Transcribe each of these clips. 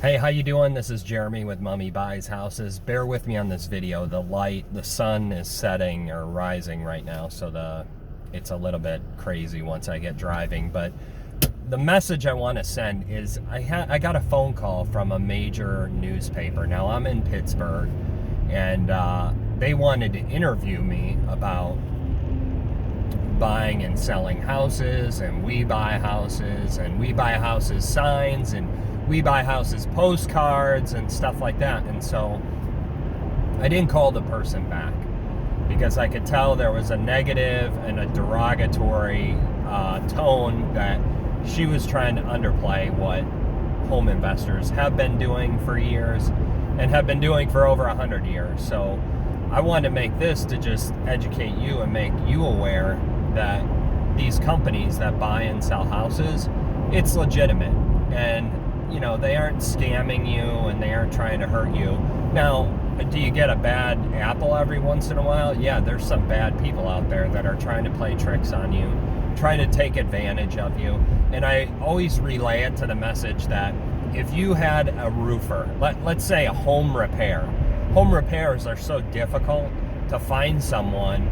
Hey, how you doing? This is Jeremy with We Buy Houses. Bear with me on this video. The sun is setting or rising right now, so it's a little bit crazy once I get driving. But the message I want to send is I got a phone call from a major newspaper. Now I'm in Pittsburgh, and they wanted to interview me about buying and selling houses, and We Buy Houses, and We Buy Houses signs, and We Buy Houses postcards and stuff like that. And so I didn't call the person back because I could tell there was a negative and a derogatory tone that she was trying to underplay what home investors have been doing for years and have been doing for over 100 years. So I wanted to make this to just educate you and make you aware that these companies that buy and sell houses, it's legitimate. And you know, they aren't scamming you and they aren't trying to hurt you. Now, do you get a bad apple every once in a while? Yeah, there's some bad people out there that are trying to play tricks on you, trying to take advantage of you. And I always relay it to the message that if you had a roofer, let's say a home repair. Home repairs are so difficult to find someone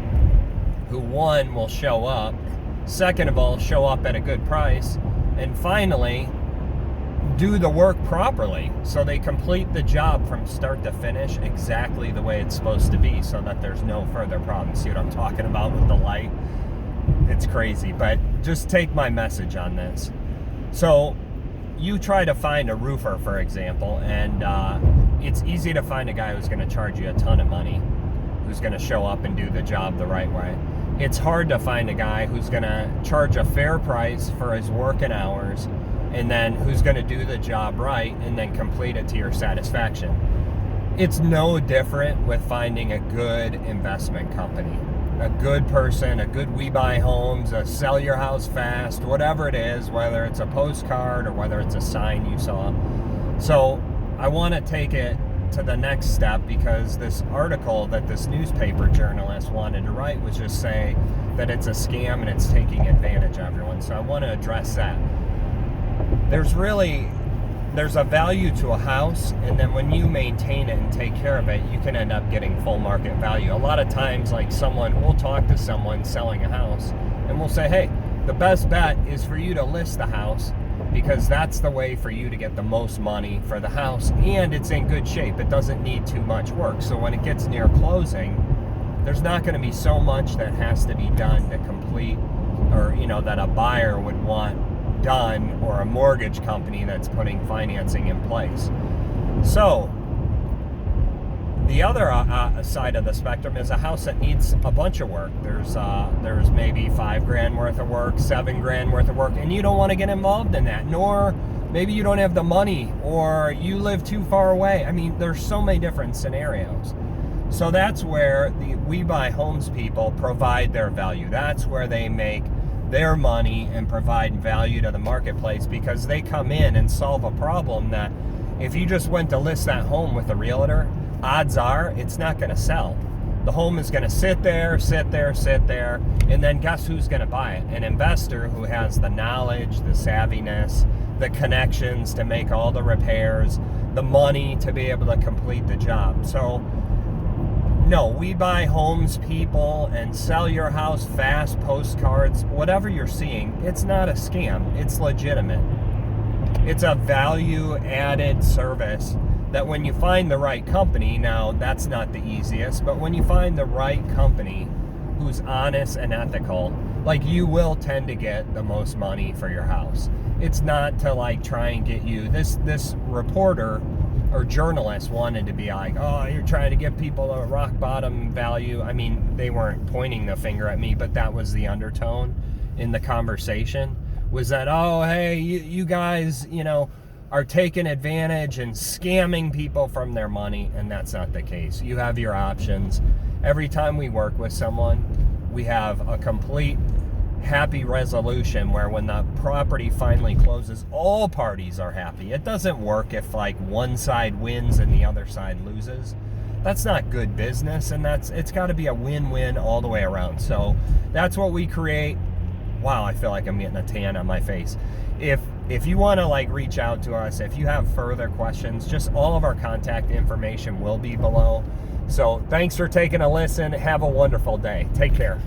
who, one, will show up, second of all, show up at a good price, and finally, do the work properly so they complete the job from start to finish exactly the way it's supposed to be so that there's no further problems. See what I'm talking about with the light? It's crazy, but just take my message on this. So you try to find a roofer, for example, and it's easy to find a guy who's going to charge you a ton of money, who's going to show up and do the job the right way. It's hard to find a guy who's going to charge a fair price for his working hours and then who's going to do the job right and then complete it to your satisfaction. It's no different with finding a good investment company, a good person, a good We Buy Homes, a sell your house fast, whatever it is, whether it's a postcard or whether it's a sign you saw. So I want to take it to the next step because this article that this newspaper journalist wanted to write was just say that it's a scam and it's taking advantage of everyone. So I want to address that. There's a value to a house, and then when you maintain it and take care of it, you can end up getting full market value. A lot of times, like we'll talk to someone selling a house, and we'll say, hey, the best bet is for you to list the house because that's the way for you to get the most money for the house, and it's in good shape. It doesn't need too much work. So when it gets near closing, there's not going to be so much that has to be done to complete, or that a buyer would want done, or a mortgage company that's putting financing in place. So the other side of the spectrum is a house that needs a bunch of work. There's maybe $5,000 worth of work, $7,000 worth of work, and you don't want to get involved in that, nor maybe you don't have the money or you live too far away. I mean, there's so many different scenarios. So that's where the We Buy Homes people provide their value. That's where they make their money and provide value to the marketplace, because they come in and solve a problem that if you just went to list that home with a realtor, odds are it's not going to sell. The home is going to sit there, and then guess who's going to buy it? An investor who has the knowledge, the savviness, the connections to make all the repairs, the money to be able to complete the job. So no, We Buy Homes people and sell your house fast postcards, whatever you're seeing, it's not a scam. It's legitimate. It's a value-added service that when you find the right company, now that's not the easiest, but when you find the right company who's honest and ethical, you will tend to get the most money for your house. It's not to try and get you, this reporter or journalists wanted to be like, oh, you're trying to give people a rock bottom value. I mean, they weren't pointing the finger at me, but that was the undertone in the conversation, was that, oh, hey, you guys, are taking advantage and scamming people from their money, and that's not the case. You have your options. Every time we work with someone, we have a complete happy resolution where when the property finally closes, all parties are happy. It doesn't work if one side wins and the other side loses. That's not good business, and it's got to be a win-win all the way around. So that's what we create. Wow, I feel like I'm getting a tan on my face. If if you want to like reach out to us, if you have further questions, just all of our contact information will be below. So thanks for taking a listen. Have a wonderful day. Take care.